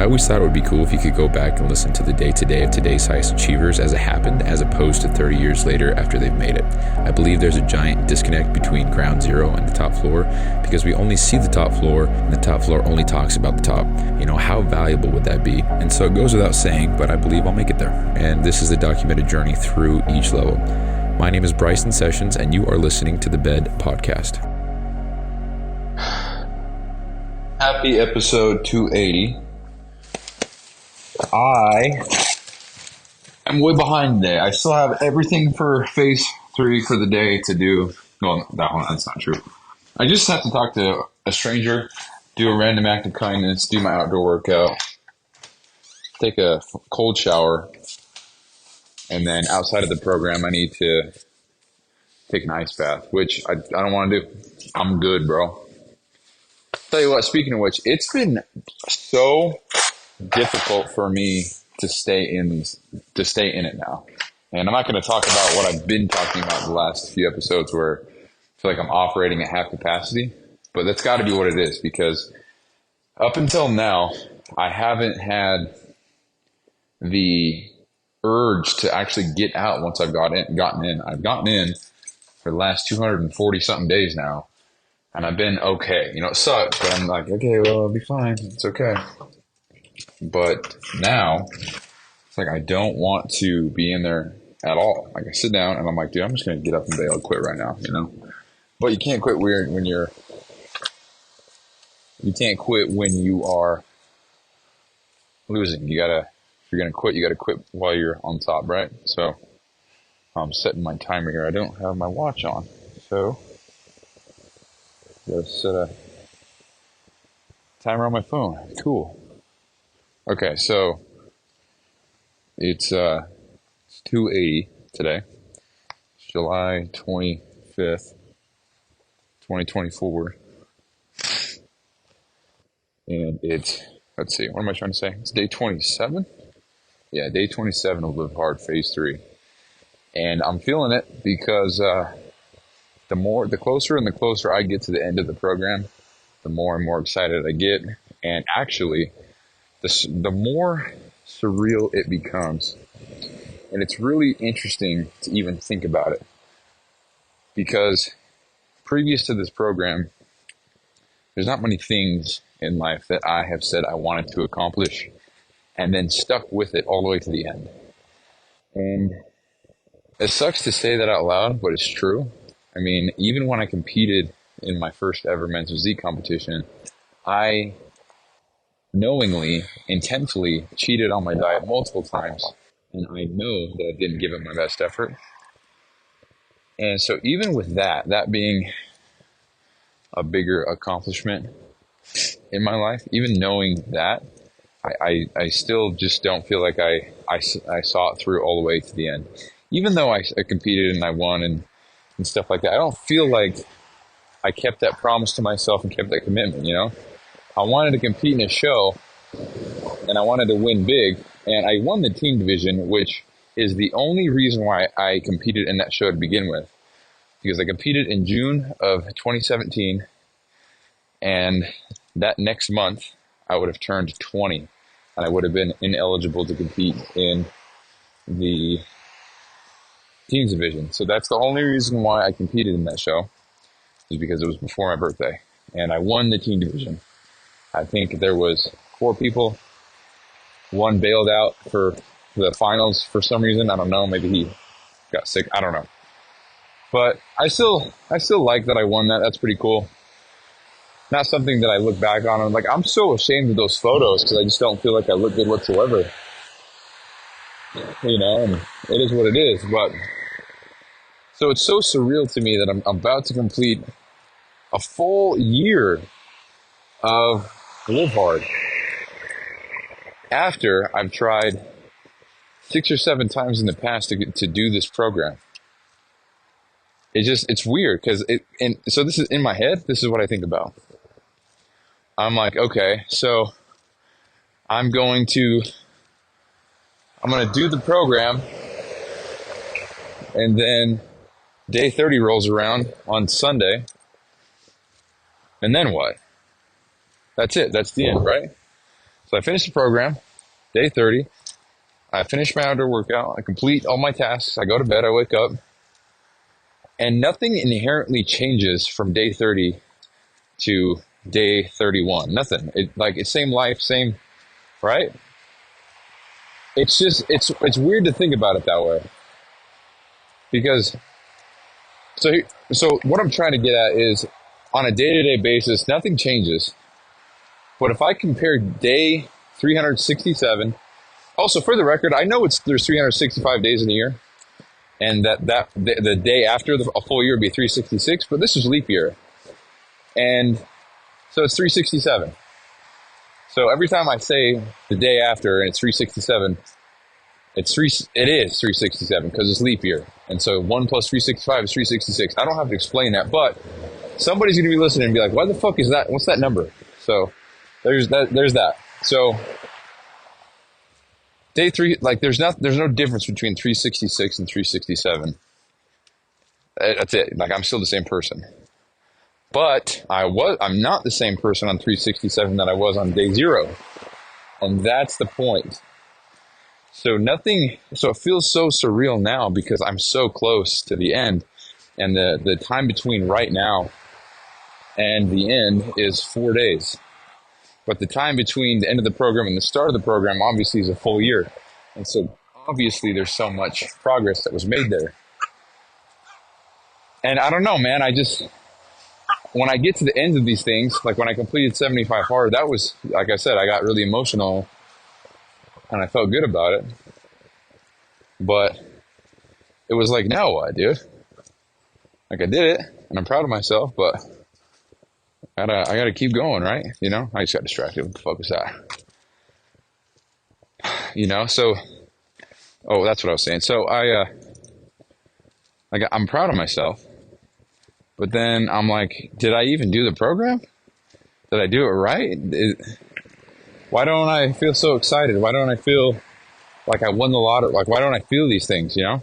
I always thought it would be cool if you could go back and listen to the day-to-day of today's highest achievers as it happened, as opposed to 30 years later after they've made it. I believe there's a giant disconnect between ground zero and the top floor because we only see the top floor and the top floor only talks about the top. How valuable would that be? And so it goes without saying, but I believe I'll make it there. And this is a documented journey through each level. My name is Bryson Sessions, and you are listening to the Bed Podcast. Happy episode 280. I am way behind today. I still have everything for phase 3 for the day to do. Well, that's not true. I just have to talk to a stranger, do a random act of kindness, do my outdoor workout, take a cold shower, and then outside of the program, I need to take an ice bath, which I don't want to do. I'm good, bro. Tell you what, speaking of which, it's been so difficult for me to stay in it now. And I'm not going to talk about what I've been talking about the last few episodes where I feel like I'm operating at half capacity, but that's got to be what it is, because up until now, I haven't had the urge to actually get out once I've gotten in. I've gotten in for the last 240 something days now. And I've been okay. It sucks, but I'm like, okay, well, it'll be fine. It's okay. But now, it's like I don't want to be in there at all. Like I sit down and I'm like, dude, I'm just going to get up and bail and quit right now, But you can't quit when you can't quit when you are losing. If you're going to quit, you got to quit while you're on top, right? So I'm setting my timer here. I don't have my watch on, so gotta set a timer on my phone. Cool. Okay, so it's 2:80 today. It's July 25th, 2024. And let's see, what am I trying to say? It's day 27? Yeah, day 27 of LiveHard phase 3. And I'm feeling it because the closer and the closer I get to the end of the program, the more and more excited I get. And actually, the more surreal it becomes. And it's really interesting to even think about it. Because previous to this program, there's not many things in life that I have said I wanted to accomplish and then stuck with it all the way to the end. And it sucks to say that out loud, but it's true. I mean, even when I competed in my first ever men's physique competition, I knowingly, intensely cheated on my diet multiple times. And I know that I didn't give it my best effort. And so even with that being a bigger accomplishment in my life, even knowing that, I still just don't feel like I saw it through all the way to the end. Even though I competed and I won and stuff like that, I don't feel like I kept that promise to myself and kept that commitment, I wanted to compete in a show and I wanted to win big, and I won the team division, which is the only reason why I competed in that show to begin with, because I competed in June of 2017, and that next month I would have turned 20 and I would have been ineligible to compete in the teams division. So that's the only reason why I competed in that show, is because it was before my birthday and I won the team division. I think there was 4 people. One bailed out for the finals for some reason. I don't know. Maybe he got sick. I don't know. But I still like that I won that. That's pretty cool. Not something that I look back on and I'm so ashamed of those photos because I just don't feel like I look good whatsoever. And it is what it is. But so it's so surreal to me that I'm about to complete a full year of LiveHard after I've tried 6 or 7 times in the past to do this program. It's weird because so this is in my head. This is what I think about. I'm like, okay, so I'm going to do the program, and then day 30 rolls around on Sunday, and then what? That's it. That's the end, right? So I finish the program, day 30. I finish my outdoor workout. I complete all my tasks. I go to bed. I wake up. And nothing inherently changes from day 30 to day 31. Nothing. It's same life, same, right? It's just, it's weird to think about it that way. Because, so what I'm trying to get at is on a day-to-day basis, nothing changes. But if I compare day 367, also for the record, I know there's 365 days in a year, and the day after a full year would be 366, but this is leap year. And so it's 367. So every time I say the day after and it's 367, it is 367 because it's leap year. And so 1 plus 365 is 366. I don't have to explain that, but somebody's going to be listening and be like, what the fuck is that? What's that number? So there's that. So day 3, like there's no difference between 366 and 367. That's it. Like I'm still the same person. But I'm not the same person on 367 that I was on day 0. And that's the point. So it feels so surreal now because I'm so close to the end, and the time between right now and the end is 4 days. But the time between the end of the program and the start of the program obviously is a full year. And so obviously there's so much progress that was made there. And I don't know, man, when I get to the end of these things, like when I completed 75 hard, that was, like I said, I got really emotional and I felt good about it. But it was like, now what, dude? Like I did it and I'm proud of myself, but I gotta keep going, right? You know, I just got distracted. What the fuck was that? You know, so, oh, that's what I was saying. So I'm proud of myself, but then I'm like, did I even do the program? Did I do it right? Why don't I feel so excited? Why don't I feel like I won the lottery? Like, why don't I feel these things, you know?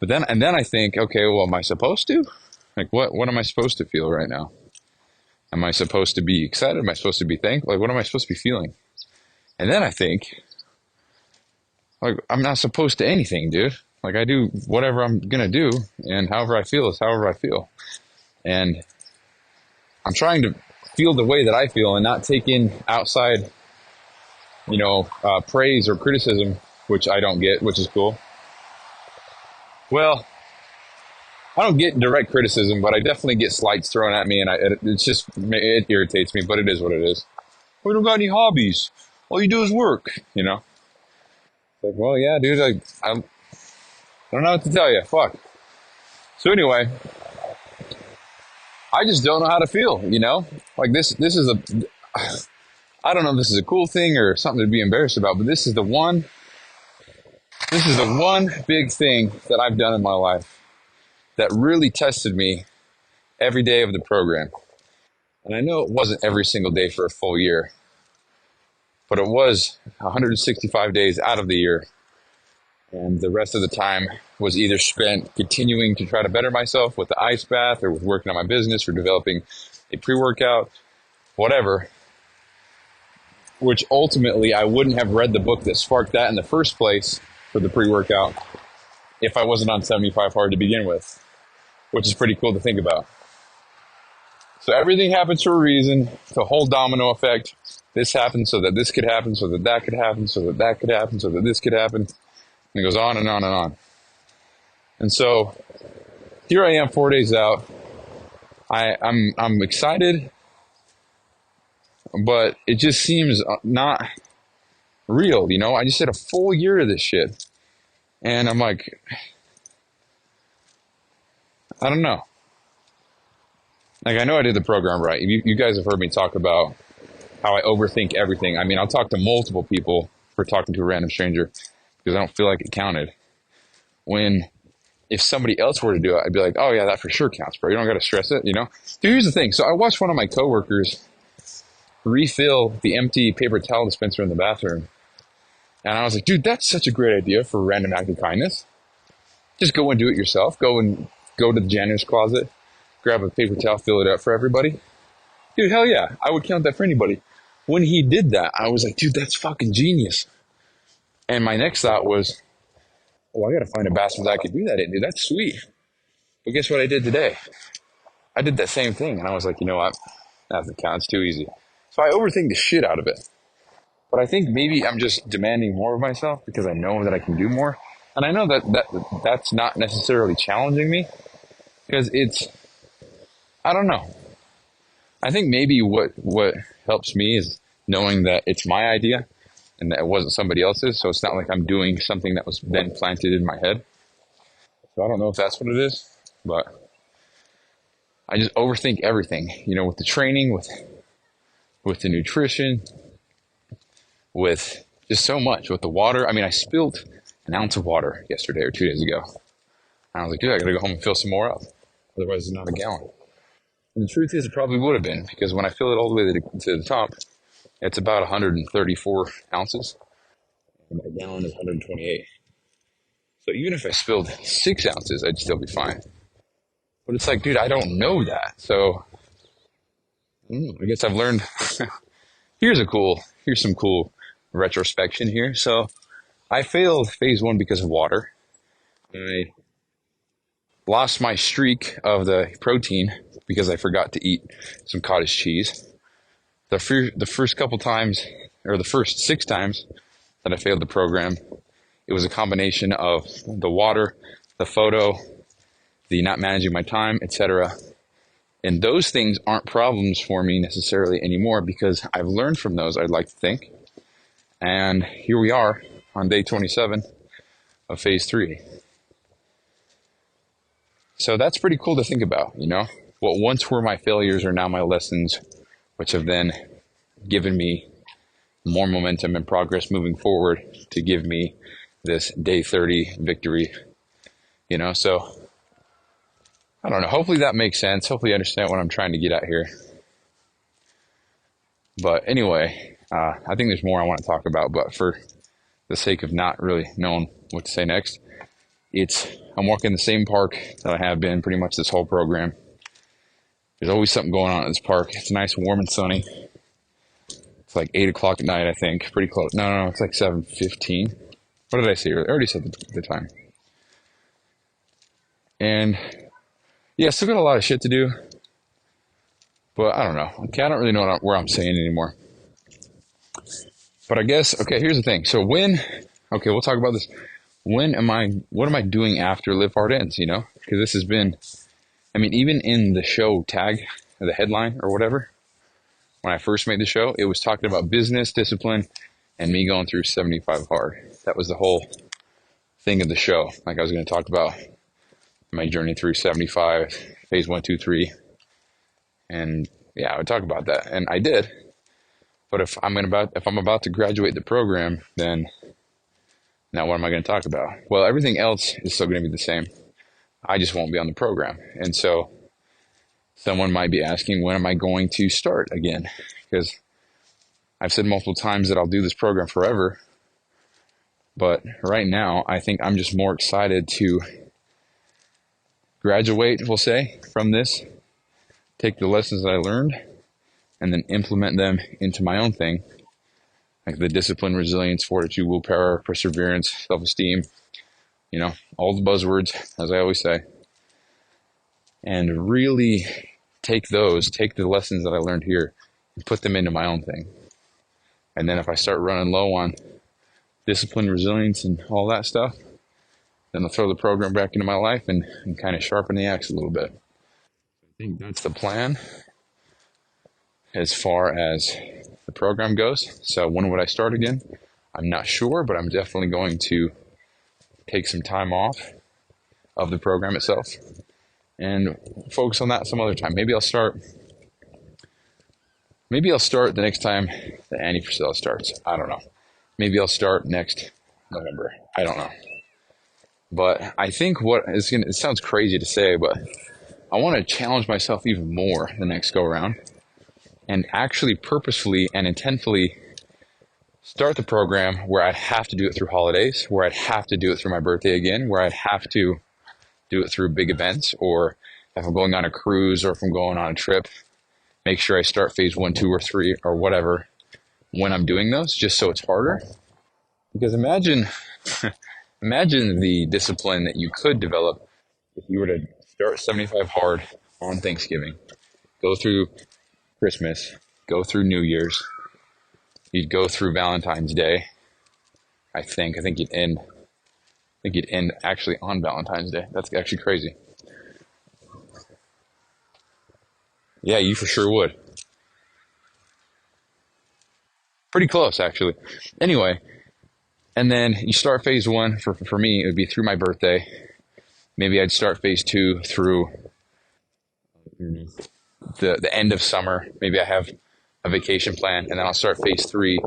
But then I think, okay, well, am I supposed to? Like, what am I supposed to feel right now? Am I supposed to be excited? Am I supposed to be thankful? Like, what am I supposed to be feeling? And then I think, like, I'm not supposed to anything, dude. Like, I do whatever I'm going to do, and however I feel is however I feel. And I'm trying to feel the way that I feel and not take in outside, praise or criticism, which I don't get, which is cool. Well, I don't get direct criticism, but I definitely get slights thrown at me, and it irritates me, but it is what it is. We don't got any hobbies. All you do is work, you know? Like, well, yeah, dude, I don't know what to tell you. Fuck. So I just don't know how to feel, you know? Like this is I don't know if this is a cool thing or something to be embarrassed about, but this is the one big thing that I've done in my life that really tested me every day of the program. And I know it wasn't every single day for a full year, but it was 165 days out of the year. And the rest of the time was either spent continuing to try to better myself with the ice bath or with working on my business or developing a pre-workout, whatever, which ultimately I wouldn't have read the book that sparked that in the first place for the pre-workout if I wasn't on 75 hard to begin with, which is pretty cool to think about. So everything happens for a reason. It's a whole domino effect. This happened so that this could happen, so that that could happen, so that that could happen, so that this could happen. And it goes on and on and on. And so here I am 4 days out. I'm excited, but it just seems not real, you know? I just had a full year of this shit. And I'm like, I don't know. Like, I know I did the program right. You guys have heard me talk about how I overthink everything. I mean, I'll talk to multiple people for talking to a random stranger because I don't feel like it counted. If somebody else were to do it, I'd be like, oh yeah, that for sure counts, bro. You don't got to stress it, you know? Dude, here's the thing. So I watched one of my coworkers refill the empty paper towel dispenser in the bathroom. And I was like, dude, that's such a great idea for a random act of kindness. Just go and do it yourself. Go to the janitor's closet, grab a paper towel, fill it up for everybody. Dude, hell yeah. I would count that for anybody. when he did that, I was like, dude, that's fucking genius. And my next thought was, well, I got to find a basket that I could do that in, dude. That's sweet. But guess what I did today? I did that same thing. And I was like, you know what? That doesn't count. It's too easy. So I overthink the shit out of it. But I think maybe I'm just demanding more of myself because I know that I can do more. And I know that's not necessarily challenging me because I don't know. I think maybe what helps me is knowing that it's my idea and that it wasn't somebody else's. So it's not like I'm doing something that was then planted in my head. So I don't know if that's what it is, but I just overthink everything, with the training, with the nutrition, with just so much, with the water. I mean, I spilled an ounce of water yesterday or 2 days ago. And I was like, dude, I gotta go home and fill some more up. Otherwise, it's not a gallon. And the truth is, it probably would have been because when I fill it all the way to the top, it's about 134 ounces. And my gallon is 128. So even if I spilled 6 ounces, I'd still be fine. But it's like, dude, I don't know that. So I guess I've learned. Here's some cool retrospection here. So I failed phase 1 because of water. I lost my streak of the protein because I forgot to eat some cottage cheese. The first couple times, or the first 6 times that I failed the program, it was a combination of the water, the photo, the not managing my time, etc. And those things aren't problems for me necessarily anymore because I've learned from those, I'd like to think. And here we are on day 27 of phase 3. So that's pretty cool to think about, What once were my failures are now my lessons, which have then given me more momentum and progress moving forward to give me this day 30 victory, So I don't know. Hopefully that makes sense. Hopefully you understand what I'm trying to get at here. But anyway, I think there's more I want to talk about, but for the sake of not really knowing what to say next, I'm walking the same park that I have been pretty much this whole program. There's always something going on at this park. It's nice, warm, and sunny. It's like 8 o'clock at night, I think. Pretty close. No, it's like 7:15. What did I say? I already said the time. And yeah, still got a lot of shit to do. But I don't know. Okay, I don't really know where I'm saying anymore. But I guess, okay, here's the thing. So we'll talk about this. What am I doing after LiveHard ends, Because this has been, even in the show tag, or the headline or whatever, when I first made the show, it was talking about business, discipline, and me going through 75 hard. That was the whole thing of the show. Like I was going to talk about my journey through 75, phase 1, 2, 3. And yeah, I would talk about that. And I did. But if I'm about to graduate the program, then now what am I going to talk about? Well, everything else is still going to be the same. I just won't be on the program. And so someone might be asking, when am I going to start again? Because I've said multiple times that I'll do this program forever. But right now, I think I'm just more excited to graduate, we'll say, from this, take the lessons that I learned, and then implement them into my own thing. Like the discipline, resilience, fortitude, willpower, perseverance, self-esteem, all the buzzwords, as I always say. And really take the lessons that I learned here and put them into my own thing. And then if I start running low on discipline, resilience, and all that stuff, then I'll throw the program back into my life and kind of sharpen the axe a little bit. I think that's the plan as far as the program goes. So when would I start again? I'm not sure, but I'm definitely going to take some time off of the program itself and focus on that some other time. Maybe I'll start the next time the Annie Frisella starts. I don't know. Maybe I'll start next November. I don't know. But I think it sounds crazy to say, but I want to challenge myself even more the next go around and actually purposefully and intentfully start the program where I'd have to do it through holidays, where I'd have to do it through my birthday again, where I'd have to do it through big events, or if I'm going on a cruise or if I'm going on a trip, make sure I start phase 1, 2, or 3 or whatever when I'm doing those, just so it's harder. Because imagine the discipline that you could develop if you were to start 75 hard on Thanksgiving, go through Christmas, go through New Year's, you'd go through Valentine's Day. I think you'd end actually on Valentine's Day. That's actually crazy. Yeah, you for sure would. Pretty close, actually. Anyway, and then you start phase one. For me, it would be through my birthday. Maybe I'd start phase two through the end of summer. Maybe I have a vacation plan, and then I'll start phase three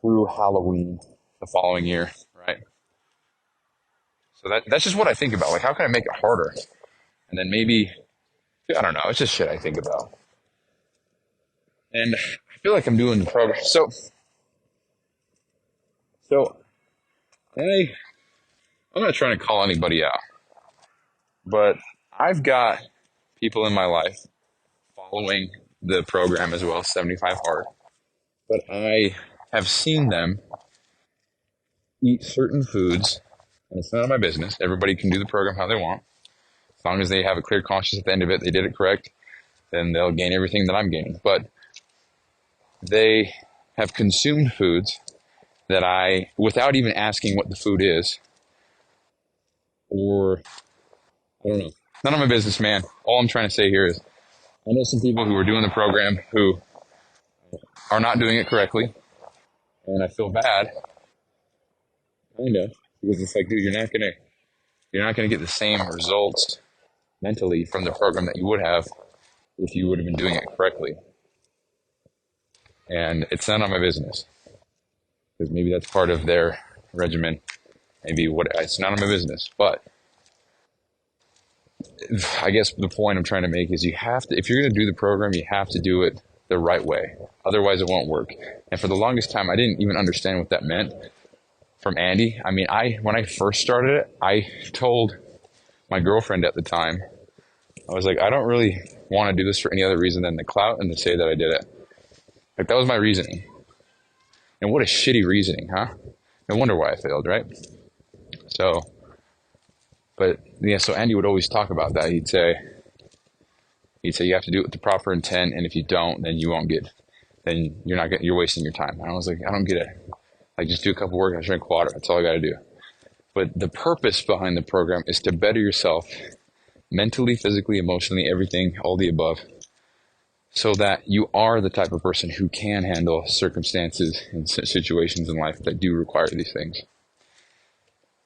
through Halloween the following year, right? So that's just what I think about. Like, how can I make it harder? And then maybe, I don't know, it's just shit I think about. And I feel like I'm doing the program. So I'm not trying to call anybody out, but I've got people in my life following the program as well, 75 Hard. But I have seen them eat certain foods, and it's none of my business. Everybody can do the program how they want. As long as they have a clear conscience at the end of it, they did it correct, then they'll gain everything that I'm gaining. But they have consumed foods that without even asking what the food is, or I don't know. None of my business, man. All I'm trying to say here is I know some people who are doing the program who are not doing it correctly, and I feel bad, kind of, because it's like, dude, you're not gonna get the same results mentally from the program that you would have if you would have been doing it correctly. And it's none of my business, because maybe that's part of their regimen. Maybe it's none of my business, but I guess the point I'm trying to make is if you're going to do the program, you have to do it the right way. Otherwise, it won't work. And for the longest time, I didn't even understand what that meant from Andy. I mean, when I first started it, I told my girlfriend at the time, I was like, I don't really want to do this for any other reason than the clout and to say that I did it. Like, that was my reasoning. And what a shitty reasoning, huh? No wonder why I failed, right? So Andy would always talk about that. He'd say you have to do it with the proper intent, and if you don't, then you're wasting your time. And I was like, I don't get it. Like, just do a couple workouts, drink water. That's all I got to do. But the purpose behind the program is to better yourself mentally, physically, emotionally, everything, all the above, so that you are the type of person who can handle circumstances and situations in life that do require these things.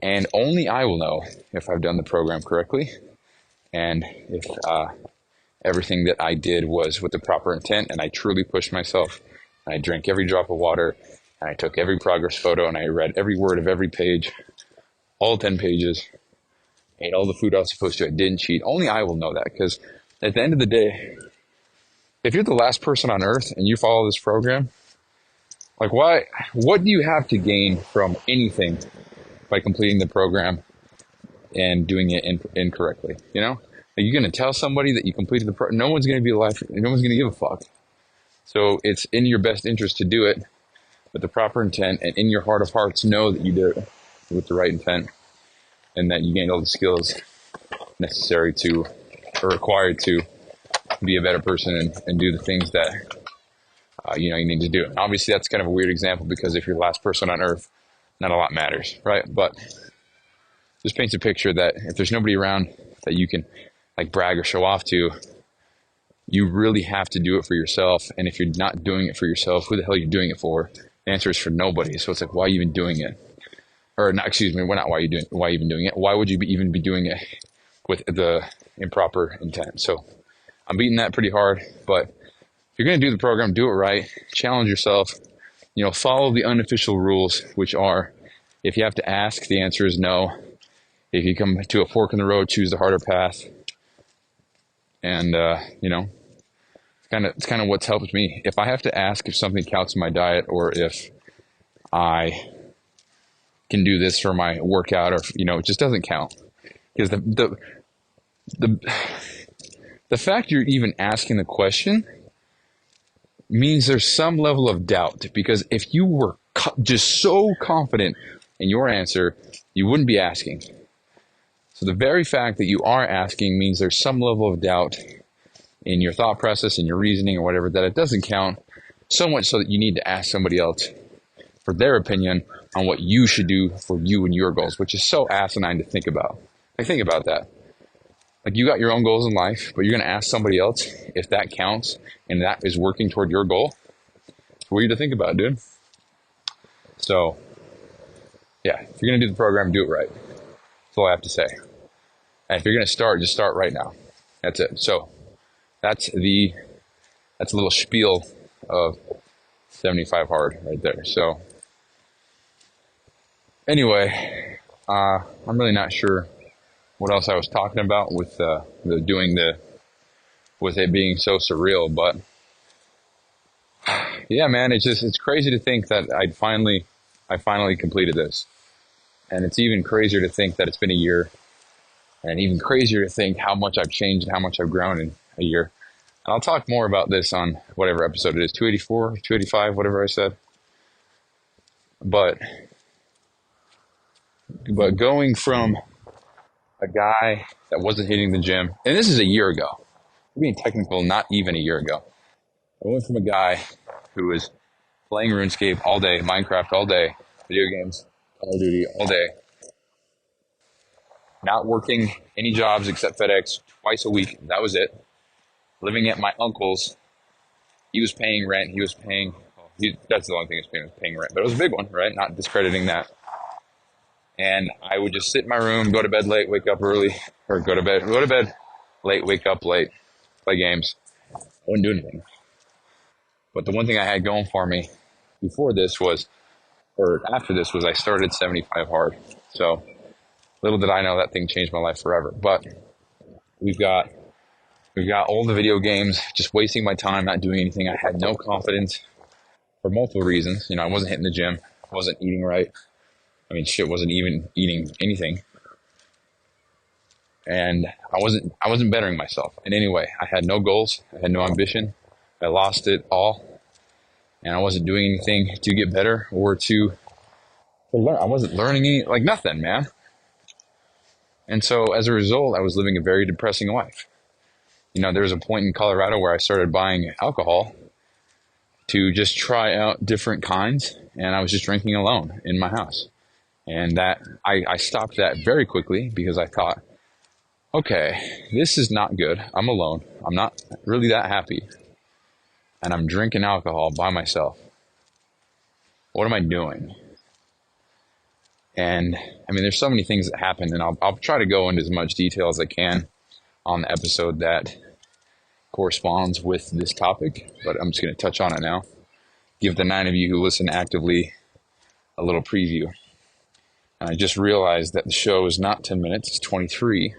And only I will know if I've done the program correctly and if everything that I did was with the proper intent and I truly pushed myself and I drank every drop of water and I took every progress photo and I read every word of every page, all 10 pages, ate all the food I was supposed to, I didn't cheat. Only I will know that, because at the end of the day, if you're the last person on earth and you follow this program, like, what do you have to gain from anything by completing the program and doing it incorrectly? You know, are you going to tell somebody that you completed the program? No one's going to be alive. No one's going to give a fuck. So it's in your best interest to do it with the proper intent, and in your heart of hearts, know that you did it with the right intent and that you gained all the skills necessary to, or required to, be a better person and do the things that you need to do. And obviously, that's kind of a weird example, because if you're the last person on earth, not a lot matters, right? But just paints a picture that if there's nobody around that you can like brag or show off to, you really have to do it for yourself. And if you're not doing it for yourself, who the hell are you doing it for? The answer is for nobody. So it's like, why are you even doing it? Or not, excuse me, why are you even doing it? Why would you even be doing it with the improper intent? So I'm beating that pretty hard, but if you're going to do the program, do it right, challenge yourself, follow the unofficial rules, which are, if you have to ask, the answer is no. If you come to a fork in the road, choose the harder path. And, it's kind of what's helped me. If I have to ask if something counts in my diet, or if I can do this for my workout, or, it just doesn't count. Because the fact you're even asking the question means there's some level of doubt, because if you were just so confident in your answer, you wouldn't be asking. So the very fact that you are asking means there's some level of doubt in your thought process, in your reasoning or whatever, that it doesn't count, so much so that you need to ask somebody else for their opinion on what you should do for you and your goals, which is so asinine to think about. Like, think about that. Like, you got your own goals in life, but you're going to ask somebody else if that counts and that is working toward your goal. It's weird to think about, dude. So, yeah, if you're going to do the program, do it right. That's all I have to say. And if you're going to start, just start right now. That's it. So, that's a little spiel of 75 hard right there. So, anyway, I'm really not sure what else I was talking about with with it being so surreal, but yeah, man, it's crazy to think that I finally completed this, and it's even crazier to think that it's been a year, and even crazier to think how much I've changed and how much I've grown in a year. And I'll talk more about this on whatever episode it is, 284, 285, whatever I said. But going from a guy that wasn't hitting the gym, and this is a year ago, being technical, not even a year ago. I went from a guy who was playing RuneScape all day, Minecraft all day, video games, Call of Duty all day, not working any jobs except FedEx twice a week. That was it. Living at my uncle's. He was paying rent. That's the only thing he was paying rent. But it was a big one, right? Not discrediting that. And I would just sit in my room, go to bed late, wake up early, or go to bed late, wake up late, play games. I wouldn't do anything. But the one thing I had going for me after this was I started 75 hard. So little did I know that thing changed my life forever. But we've got all the video games, just wasting my time, not doing anything. I had no confidence for multiple reasons. I wasn't hitting the gym, wasn't eating right. I mean, shit, wasn't even eating anything. And I wasn't bettering myself in any way. I had no goals. I had no ambition. I lost it all. And I wasn't doing anything to get better or to learn. I wasn't learning nothing, man. And so as a result, I was living a very depressing life. There was a point in Colorado where I started buying alcohol to just try out different kinds. And I was just drinking alone in my house. And that I stopped that very quickly because I thought, okay, this is not good. I'm alone. I'm not really that happy. And I'm drinking alcohol by myself. What am I doing? And I mean, there's so many things that happen, and I'll try to go into as much detail as I can on the episode that corresponds with this topic, but I'm just going to touch on it now. Give the 9 of you who listen actively a little preview. And I just realized that the show is not 10 minutes, it's 23.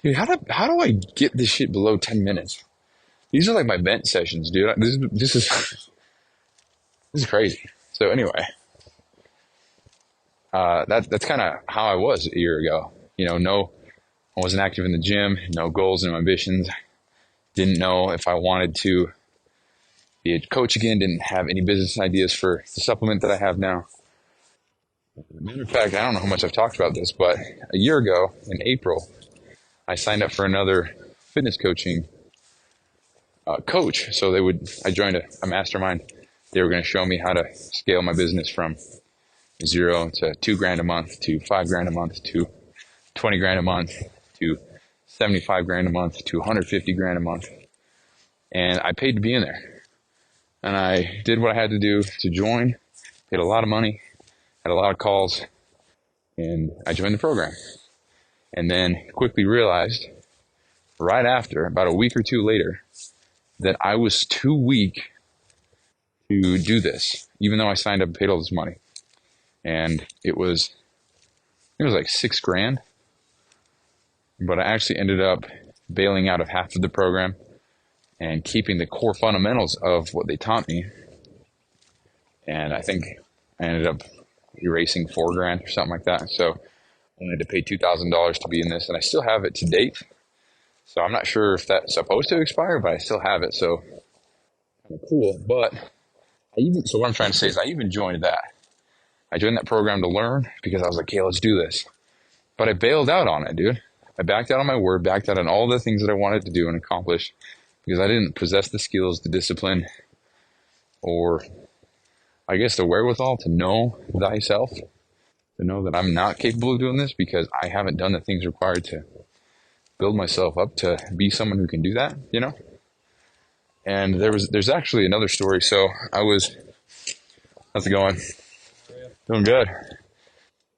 Dude, how do I get this shit below 10 minutes? These are like my vent sessions, dude. This is crazy. So anyway, that's kind of how I was a year ago. I wasn't active in the gym, no goals, no ambitions. Didn't know if I wanted to be a coach again. Didn't have any business ideas for the supplement that I have now. Matter of fact, I don't know how much I've talked about this, but a year ago in April, I signed up for another fitness coaching coach. So I joined a mastermind. They were going to show me how to scale my business from 0 to $2,000 a month to $5,000 a month to 20 grand a month to 75 grand a month to 150 grand a month. And I paid to be in there. And I did what I had to do to join. Paid a lot of money, had a lot of calls, and I joined the program. And then quickly realized right after, about a week or two later, that I was too weak to do this, even though I signed up and paid all this money. And it was like $6,000, but I actually ended up bailing out of half of the program and keeping the core fundamentals of what they taught me. And I think I ended up erasing $4,000 or something like that. So I wanted to pay $2,000 to be in this, and I still have it to date. So I'm not sure if that's supposed to expire, but I still have it. So kind of cool. But so what I'm trying to say is I even joined that. I joined that program to learn because I was like, hey, let's do this. But I bailed out on it, dude. I backed out on my word, backed out on all the things that I wanted to do and accomplish because I didn't possess the skills, the discipline, or I guess the wherewithal to know thyself, to know that I'm not capable of doing this because I haven't done the things required to build myself up to be someone who can do that, you know? And there's actually another story. So how's it going? Doing good.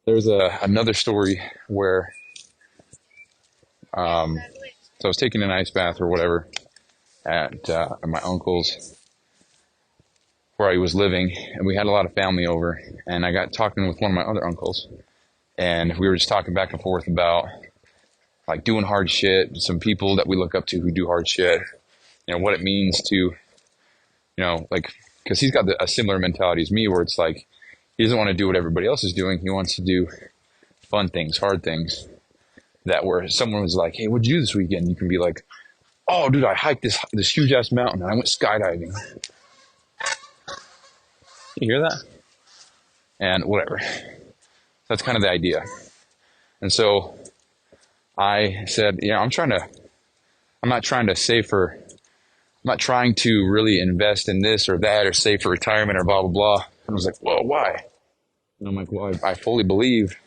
There's another story where, so I was taking an ice bath or whatever at my uncle's where I was living, and we had a lot of family over, and I got talking with one of my other uncles, and we were just talking back and forth about like doing hard shit, some people that we look up to who do hard shit, you know, what it means to, you know, like, because he's got a similar mentality as me where it's like, he doesn't want to do what everybody else is doing. He wants to do fun things, hard things that where someone was like, hey, what'd you do this weekend? You can be like, oh, dude, I hiked this huge ass mountain and I went skydiving. You hear that? And whatever. That's kind of the idea. And so I said, yeah, I'm not trying to save for, I'm not trying to really invest in this or that or save for retirement or blah, blah, blah. And I was like, well, why? And I'm like, well, I fully believe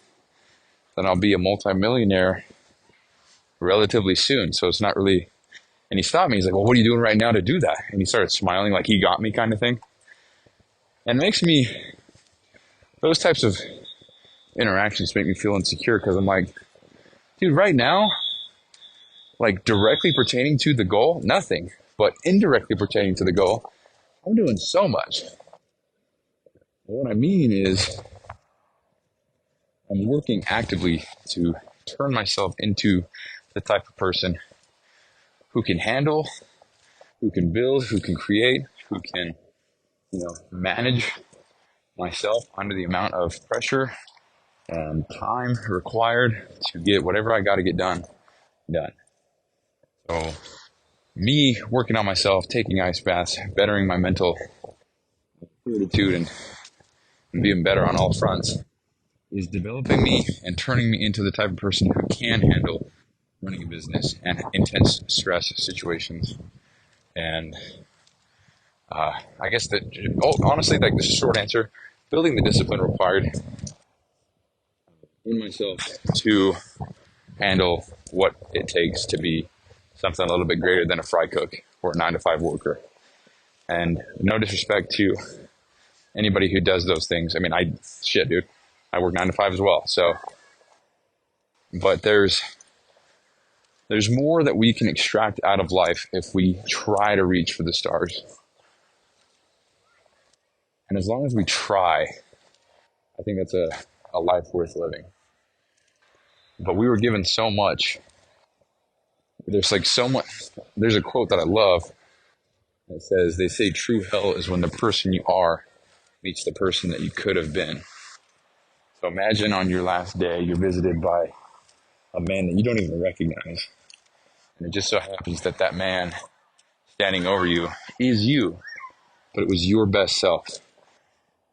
that I'll be a multimillionaire relatively soon. So it's not really, and he stopped me. He's like, well, what are you doing right now to do that? And he started smiling like he got me kind of thing. And it makes me, those types of interactions make me feel insecure because I'm like, dude, right now, like directly pertaining to the goal, nothing. But indirectly pertaining to the goal, I'm doing so much. What I mean is I'm working actively to turn myself into the type of person who can handle, who can build, who can create, who can, you know, manage myself under the amount of pressure and time required to get whatever I got to get done. So me working on myself, taking ice baths, bettering my mental fortitude and being better on all fronts is developing me and turning me into the type of person who can handle running a business and intense stress situations. And I guess that, honestly, like the short answer, building the discipline required in myself to handle what it takes to be something a little bit greater than a fry cook or a 9-to-5 worker. And no disrespect to anybody who does those things. I mean, dude, I work 9 to 5 as well. So, but there's more that we can extract out of life if we try to reach for the stars. And as long as we try, I think that's a life worth living. But we were given so much. There's like so much. There's a quote that I love that says, they say true hell is when the person you are meets the person that you could have been. So imagine on your last day, you're visited by a man that you don't even recognize. And it just so happens that that man standing over you is you, but it was your best self.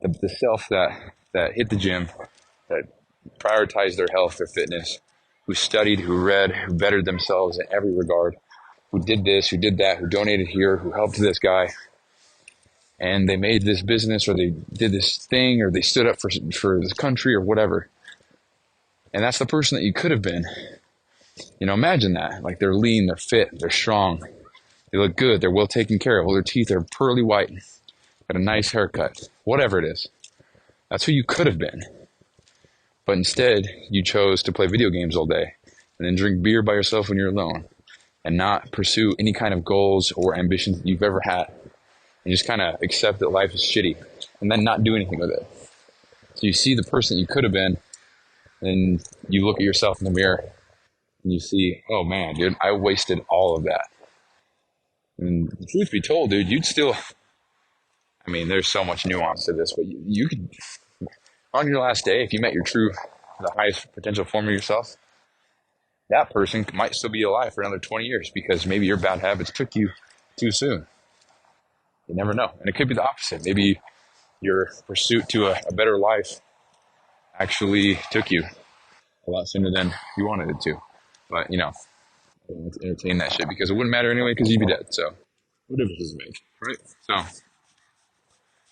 The self that hit the gym, that prioritized their health, their fitness, who studied, who read, who bettered themselves in every regard, who did this, who did that, who donated here, who helped this guy. And they made this business or they did this thing or they stood up for this country or whatever. And that's the person that you could have been. You know, imagine that. Like they're lean, they're fit, they're strong. They look good, they're well taken care of. All their teeth are pearly white. Got a nice haircut. Whatever it is. That's who you could have been. But instead, you chose to play video games all day and then drink beer by yourself when you're alone and not pursue any kind of goals or ambitions that you've ever had. And just kind of accept that life is shitty and then not do anything with it. So you see the person you could have been and you look at yourself in the mirror and you see, oh man, dude, I wasted all of that. And the truth be told, dude, you'd still, I mean, there's so much nuance to this, but you could, on your last day, if you met the highest potential form of yourself, that person might still be alive for another 20 years because maybe your bad habits took you too soon. You never know. And it could be the opposite. Maybe your pursuit to a better life actually took you a lot sooner than you wanted it to. But, I don't want to entertain that shit because it wouldn't matter anyway because you'd be dead. So, what difference does it make, right? So,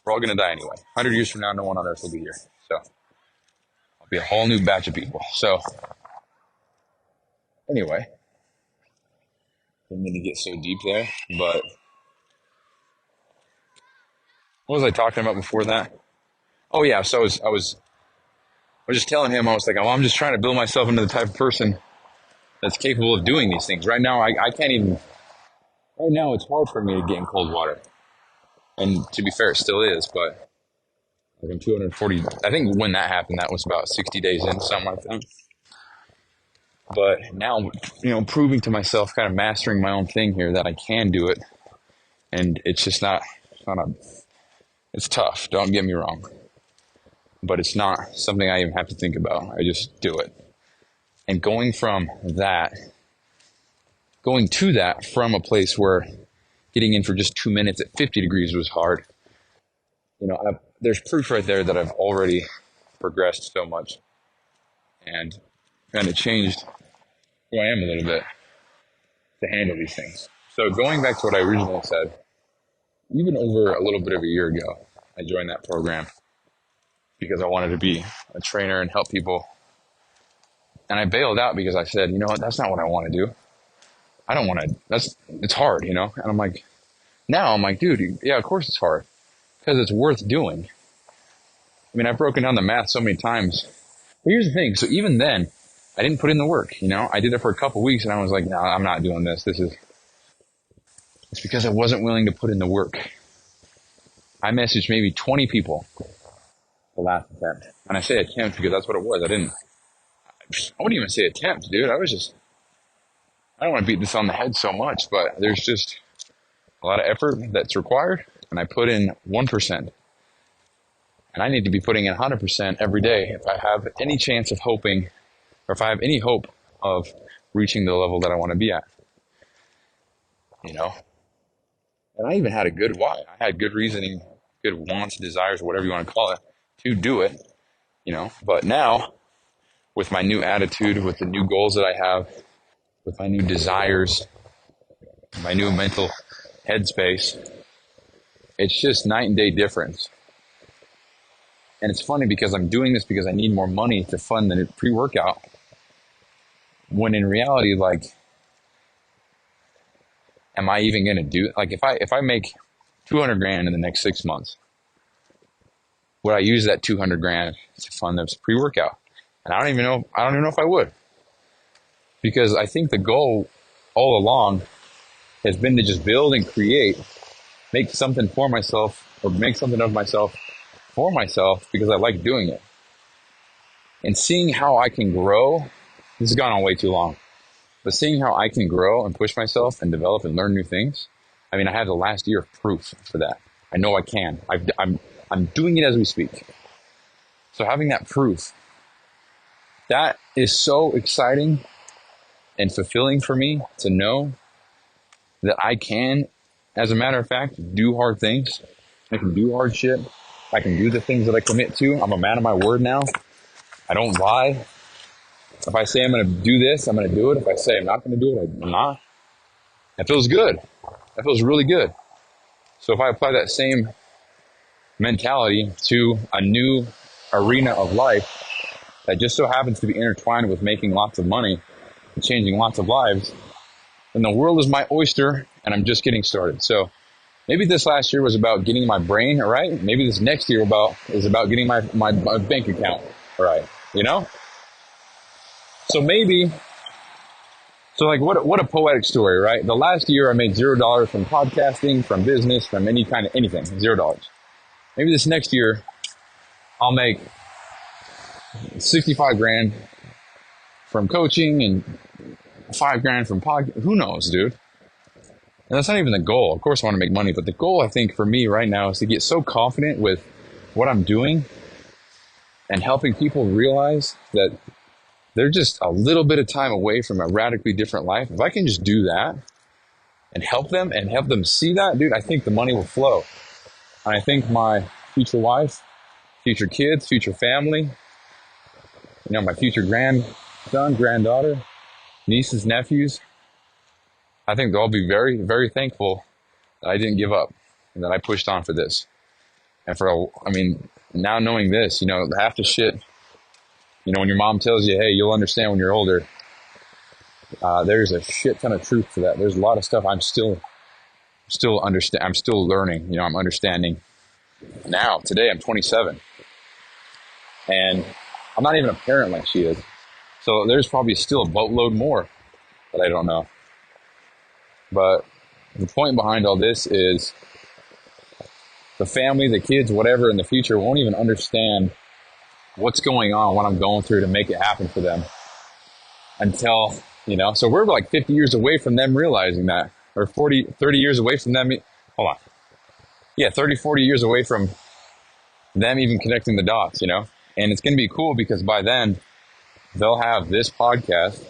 we're all going to die anyway. 100 years from now, no one on earth will be here. So, I'll be a whole new batch of people. So, anyway, didn't mean to get so deep there, but what was I talking about before that? Oh yeah, so I was just telling him, I was like, oh, I'm just trying to build myself into the type of person that's capable of doing these things. Right now, I can't even, right now it's hard for me to get in cold water. And to be fair, it still is, but like I'm 240, I think when that happened, that was about 60 days in, something like that. But now, proving to myself, kind of mastering my own thing here that I can do it. And it's just it's tough, don't get me wrong. But it's not something I even have to think about. I just do it. And going to that from a place where getting in for just 2 minutes at 50 degrees was hard. There's proof right there that I've already progressed so much and kind of changed who I am a little bit to handle these things. So going back to what I originally said, even over a little bit of a year ago, I joined that program because I wanted to be a trainer and help people. And I bailed out because I said, that's not what I want to do. I don't want to, it's hard, And now I'm like, dude, yeah, of course it's hard because it's worth doing. I mean, I've broken down the math so many times. But here's the thing. So even then, I didn't put in the work, I did it for a couple of weeks and I was like, no, I'm not doing this. It's because I wasn't willing to put in the work. I messaged maybe 20 people the last attempt. And I say attempt because that's what it was. I wouldn't even say attempt, dude. I don't want to beat this on the head so much, but there's just a lot of effort that's required. And I put in 1%. And I need to be putting in 100% every day if I have any chance of hoping, or if I have any hope of reaching the level that I want to be at. And I even had a good why. I had good reasoning, good wants, desires, whatever you want to call it, to do it. But now, with my new attitude, with the new goals that I have, with my new desires, my new mental headspace, it's just night and day difference. And it's funny because I'm doing this because I need more money to fund the pre-workout. When in reality, am I even going to do it? If I make 200 grand in the next 6 months, would I use that 200 grand to fund this pre-workout? And I don't even know if I would. Because I think the goal all along has been to just build and create, make something for myself or make something of myself for myself because I like doing it. And seeing how I can grow, this has gone on way too long, but seeing how I can grow and push myself and develop and learn new things. I mean, I have the last year of proof for that. I know I can. I'm doing it as we speak. So having that proof, that is so exciting and fulfilling for me to know that I can, as a matter of fact, do hard things. I can do hard shit. I can do the things that I commit to. I'm a man of my word now. I don't lie. If I say I'm going to do this, I'm going to do it. If I say I'm not going to do it, I'm not. That feels good. That feels really good. So if I apply that same mentality to a new arena of life that just so happens to be intertwined with making lots of money and changing lots of lives, then the world is my oyster and I'm just getting started. So maybe this last year was about getting my brain right. Maybe this next year is about getting my bank account right, So what a poetic story, right? The last year I made $0 from podcasting, from business, from any kind of anything, $0. Maybe this next year I'll make 65 grand from coaching and 5 grand from podcast. Who knows, dude? And that's not even the goal. Of course I want to make money, but the goal I think for me right now is to get so confident with what I'm doing and helping people realize that they're just a little bit of time away from a radically different life. If I can just do that and help them see that, dude, I think the money will flow. And I think my future wife, future kids, future family, my future grandson, granddaughter, nieces, nephews, I think they'll all be very, very thankful that I didn't give up and that I pushed on for this. And now knowing this, half the shit, when your mom tells you, hey, you'll understand when you're older, there's a shit ton of truth to that. There's a lot of stuff I'm still learning. I'm understanding now. Today, I'm 27. And I'm not even a parent like she is. So there's probably still a boatload more that I don't know. But the point behind all this is the family, the kids, whatever in the future won't even understand what's going on, what I'm going through to make it happen for them until, so we're like 50 years away from them realizing that, or 30 years away from them. Hold on. Yeah, 30, 40 years away from them even connecting the dots, and it's going to be cool because by then they'll have this podcast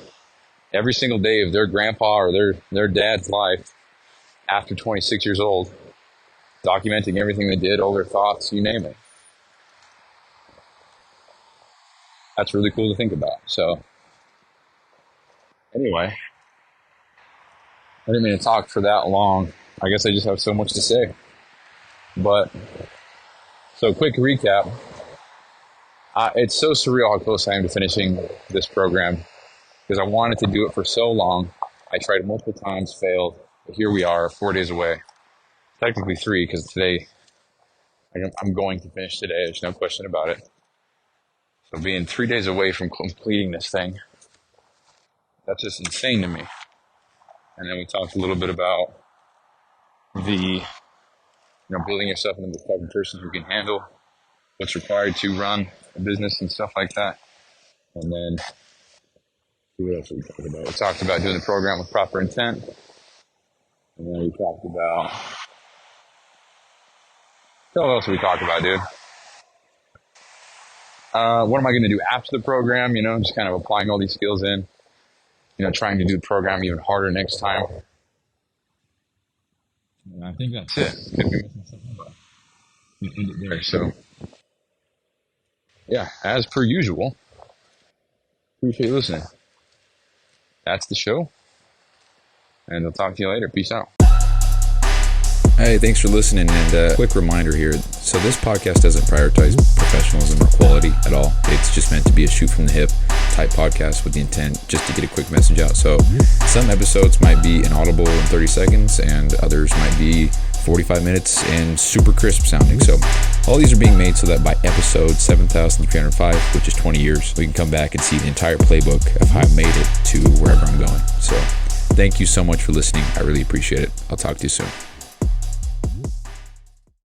every single day of their grandpa or their dad's life after 26 years old, documenting everything they did, all their thoughts, you name it. That's really cool to think about. So anyway, I didn't mean to talk for that long. I guess I just have so much to say. But, so quick recap. It's so surreal how close I am to finishing this program because I wanted to do it for so long. I tried multiple times, failed. But here we are, 4 days away. Technically 3 because today, I'm going to finish today. There's no question about it. So being 3 days away from completing this thing, that's just insane to me. And then we talked a little bit about the, building yourself into the type of person who can handle what's required to run a business and stuff like that. And then, what else did we talk about? We talked about doing the program with proper intent. And then we talked about, what else did we talk about, dude? What am I going to do after the program? Just kind of applying all these skills in, trying to do the program even harder next time. And I think that's it. Could be missing something, but end it there. So, yeah, as per usual, appreciate you listening. That's the show. And I'll talk to you later. Peace out. Hey, thanks for listening, and quick reminder here. So this podcast doesn't prioritize professionalism or quality at all. It's just meant to be a shoot from the hip type podcast with the intent just to get a quick message out. So some episodes might be inaudible in 30 seconds and others might be 45 minutes and super crisp sounding. So all these are being made so that by episode 7,305, which is 20 years, we can come back and see the entire playbook of how I made it to wherever I'm going. So thank you so much for listening. I really appreciate it. I'll talk to you soon.